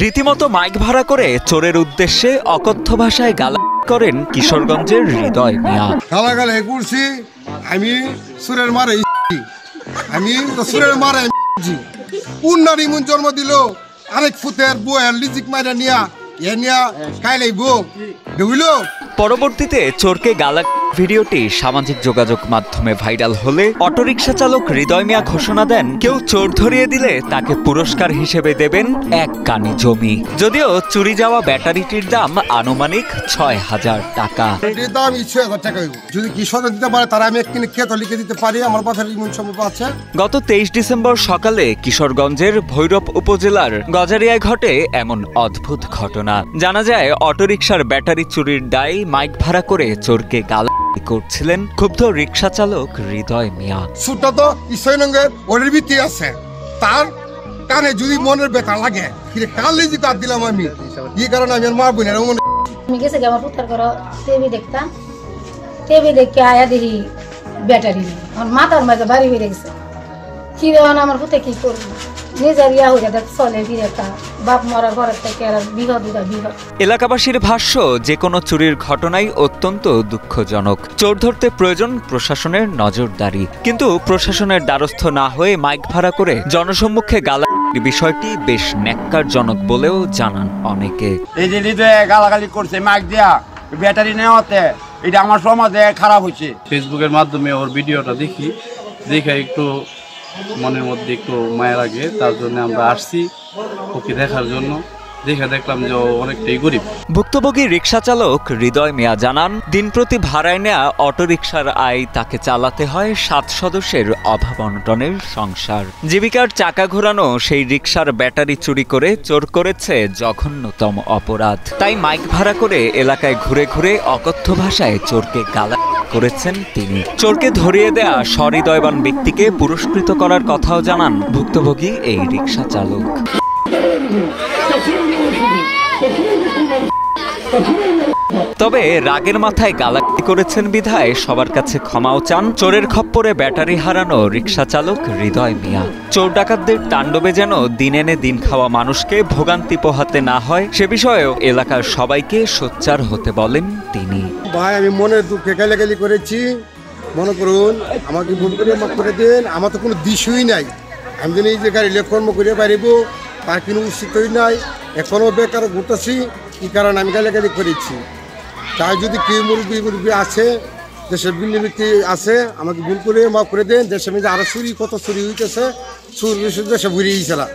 রীতিমতো মাইক ভাড়া করে চোরের উদ্দেশ্যে অকথ্য ভাষায় গালাগালি করেন কিশোরগঞ্জের হৃদয় মিয়া। গালাগালি করছি আমি সুরের মারে, আমি তো সুরের মারে কোন নারী মন জন্ম দিল আরেক ফুতের বউয়ের লিজিক মাইরা নিয়া এ নিয়া খাইলাই বউ বুঝলো। পরবর্তীতে চোরকে গালাগালি ভিডিওটি সামাজিক যোগাযোগ মাধ্যমে ভাইরাল হলে অটোরিকশা চালক হৃদয় মিয়া ঘোষণা দেন, কেউ চোর ধরিয়ে দিলে তাকে পুরস্কার হিসেবে দেবেন 1 কানি জমি। যদিও চুরি যাওয়া ব্যাটারিটির দাম আনুমানিক 6000 টাকা। এর দাম 6000 টাকা। যদি কৃষকরা দিতে পারে তারা আমি একদিন ক্ষেত লিখে দিতে পারি, আমার পাশে ঋণ সম্ভব আছে। গত 23 ডিসেম্বর সকালে কিশোরগঞ্জের ভৈরব উপজেলার গজারিয়ায় ঘটে এমন অদ্ভুত ঘটনা। জানা যায় অটোরিকশার ব্যাটারি চুরির দায়ে মাইক ভাড়া করে চোরকে গালাগালি করছিলেন ক্ষুব্ধ রিকশা চালক হৃদয় মিয়া। সুরটা তো ঈশ্বরনঙ্গের ওরের ভিত্তি আছে, তার কানে যদি মনের ব্যথা লাগে কান লিজি কাট দিলাম আমি, এই কারণে আমি আর মারবো না। আমি গেছে আমার পুত্র করো টিভি দেখতাম, টিভি দেখে আয়া দেখি ব্যাটারি নেই, আমার মাথার মাঝে বাড়ি হয়ে গেছে। কি দেওয়ান আমার পুত্রে কি করবো, নিজের ইয়া হয়ে দেখ চলে একটা বাপ মরার ঘরের থেকে বিহদ বিহদ। এলাকাবাসীর ভাষ্য, যে কোনো চুরির ঘটনাই অত্যন্ত দুঃখজনক। চোর ধরতে প্রয়োজন প্রশাসনের নজরদারি, কিন্তু প্রশাসনের দ্বারস্থ না হয়ে মাইক ভাড়া করে জনসম্মুখে গালাগালির বিষয়টি বেশ ন্যাক্কারজনক বলেও জানান অনেকে। এই যে গালাগালি করছে মাইক দিয়া ব্যাটারি নেওয়াতে, এটা আমার সমাজে খারাপ হয়েছে। ফেসবুকের মাধ্যমে ওর ভিডিওটা দেখে একটু মনের মধ্যে একটু মায়া লাগে, তার জন্য আমরা আসছি ওকে দেখার জন্য। দেখলাম যে অনেকটাই গরিব। ভুক্তভোগী রিকশা চালক হৃদয় মিয়া জানান, দিনপ্রতি ভাড়ায় নেয়া অটোরিকশার আয় তাকে চালাতে হয় 7 সদস্যের অভাব অনটনের সংসার। জীবিকার চাকা ঘোরানো সেই রিকশার ব্যাটারি চুরি করে চোর করেছে জঘন্যতম অপরাধ। তাই মাইক ভাড়া করে এলাকায় ঘুরে ঘুরে অকথ্য ভাষায় চোরকে গালাগালি করেছেন তিনি। চোরকে ধরিয়ে দেয়া সহৃদয়বান ব্যক্তিকে পুরস্কৃত করার কথাও জানান ভুক্তভোগী এই রিকশা চালক। তবে রাগের মাথায় গালাগালি করেছেন বিধায় সবার কাছে ক্ষমাও চান চোরের খপ্পরে ব্যাটারি হারানো রিকশা চালক হৃদয় মিয়া। চোর ডাকাতদের তাণ্ডবে যেন দিন এনে দিন খাওয়া মানুষকে ভোগান্তি পোহাতে না হয়, সে বিষয়েও এলাকার সবাইকে সোচ্চার হতে বলেন তিনি। ভাই আমি মনের দুঃখে গালাগালি করেছি, মনে করুন আমাকে ভুল করে মাফ করে দেন। আমার তো কোনো দিশই নাই, আমি যদি এই যে গাড়ি কর্ম করে পারিব তার কোনো উচিতই নাই। এখনও বেকার ঘুরতেছি, এই কারণে আমি গালাগালি করেছি। তাই যদি কেউ মুরব্বী আছে, দেশের বিভিন্ন ব্যক্তি আছে, আমাকে ভুল করে মাফ করে দেন। দেশের মধ্যে আরো চুরি কত চুরি হইতেছে, চুর দেশে ঘুরিয়েছিলাম।